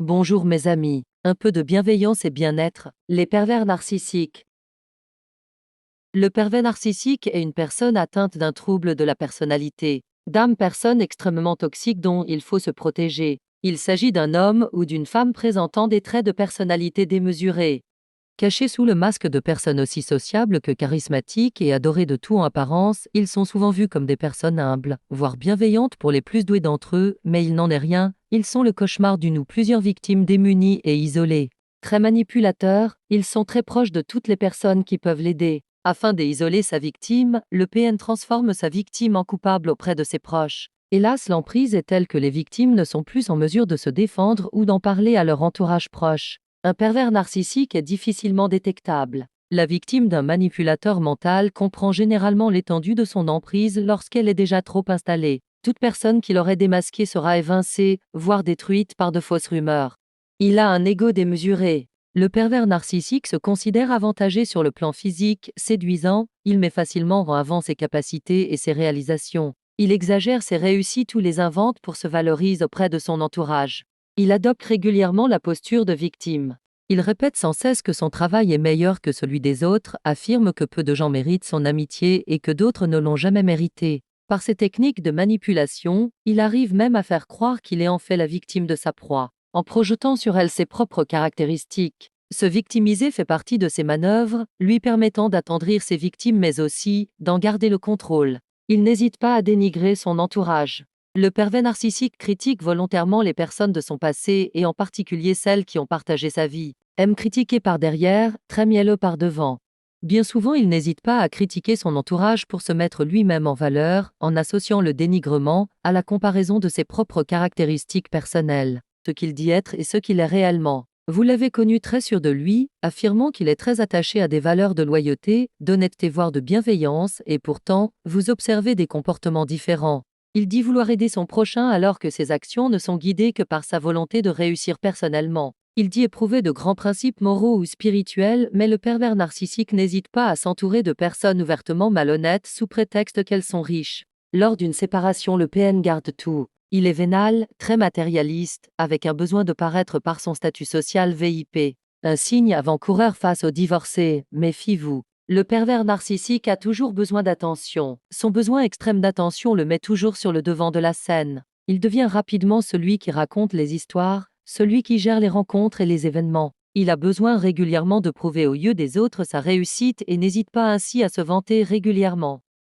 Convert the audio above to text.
Bonjour mes amis, un peu de bienveillance et bien-être, les pervers narcissiques. Le pervers narcissique est une personne atteinte d'un trouble de la personnalité, personne extrêmement toxique dont il faut se protéger. Il s'agit d'un homme ou d'une femme présentant des traits de personnalité démesurés. Cachés sous le masque de personnes aussi sociables que charismatiques et adorées de tout en apparence, ils sont souvent vus comme des personnes humbles, voire bienveillantes pour les plus doués d'entre eux, mais il n'en est rien, ils sont le cauchemar d'une ou plusieurs victimes démunies et isolées. Très manipulateurs, ils sont très proches de toutes les personnes qui peuvent l'aider. Afin d'isoler sa victime, le PN transforme sa victime en coupable auprès de ses proches. Hélas, l'emprise est telle que les victimes ne sont plus en mesure de se défendre ou d'en parler à leur entourage proche. Un pervers narcissique est difficilement détectable. La victime d'un manipulateur mental comprend généralement l'étendue de son emprise lorsqu'elle est déjà trop installée. Toute personne qui l'aurait démasqué sera évincée, voire détruite par de fausses rumeurs. Il a un ego démesuré. Le pervers narcissique se considère avantagé sur le plan physique, séduisant, il met facilement en avant ses capacités et ses réalisations. Il exagère ses réussites ou les invente pour se valoriser auprès de son entourage. Il adopte régulièrement la posture de victime. Il répète sans cesse que son travail est meilleur que celui des autres, affirme que peu de gens méritent son amitié et que d'autres ne l'ont jamais mérité. Par ses techniques de manipulation, il arrive même à faire croire qu'il est en fait la victime de sa proie, en projetant sur elle ses propres caractéristiques. Se victimiser fait partie de ses manœuvres, lui permettant d'attendrir ses victimes mais aussi d'en garder le contrôle. Il n'hésite pas à dénigrer son entourage. Le pervers narcissique critique volontairement les personnes de son passé et en particulier celles qui ont partagé sa vie. Aime critiquer par derrière, très mielleux par devant. Bien souvent, il n'hésite pas à critiquer son entourage pour se mettre lui-même en valeur, en associant le dénigrement à la comparaison de ses propres caractéristiques personnelles, ce qu'il dit être et ce qu'il est réellement. Vous l'avez connu très sûr de lui, affirmant qu'il est très attaché à des valeurs de loyauté, d'honnêteté voire de bienveillance, et pourtant, vous observez des comportements différents. Il dit vouloir aider son prochain alors que ses actions ne sont guidées que par sa volonté de réussir personnellement. Il dit éprouver de grands principes moraux ou spirituels, mais le pervers narcissique n'hésite pas à s'entourer de personnes ouvertement malhonnêtes sous prétexte qu'elles sont riches. Lors d'une séparation, le PN garde tout. Il est vénal, très matérialiste, avec un besoin de paraître par son statut social VIP. Un signe avant-coureur face aux divorcés, méfiez-vous. Le pervers narcissique a toujours besoin d'attention. Son besoin extrême d'attention le met toujours sur le devant de la scène. Il devient rapidement celui qui raconte les histoires, celui qui gère les rencontres et les événements. Il a besoin régulièrement de prouver aux yeux des autres sa réussite et n'hésite pas ainsi à se vanter régulièrement.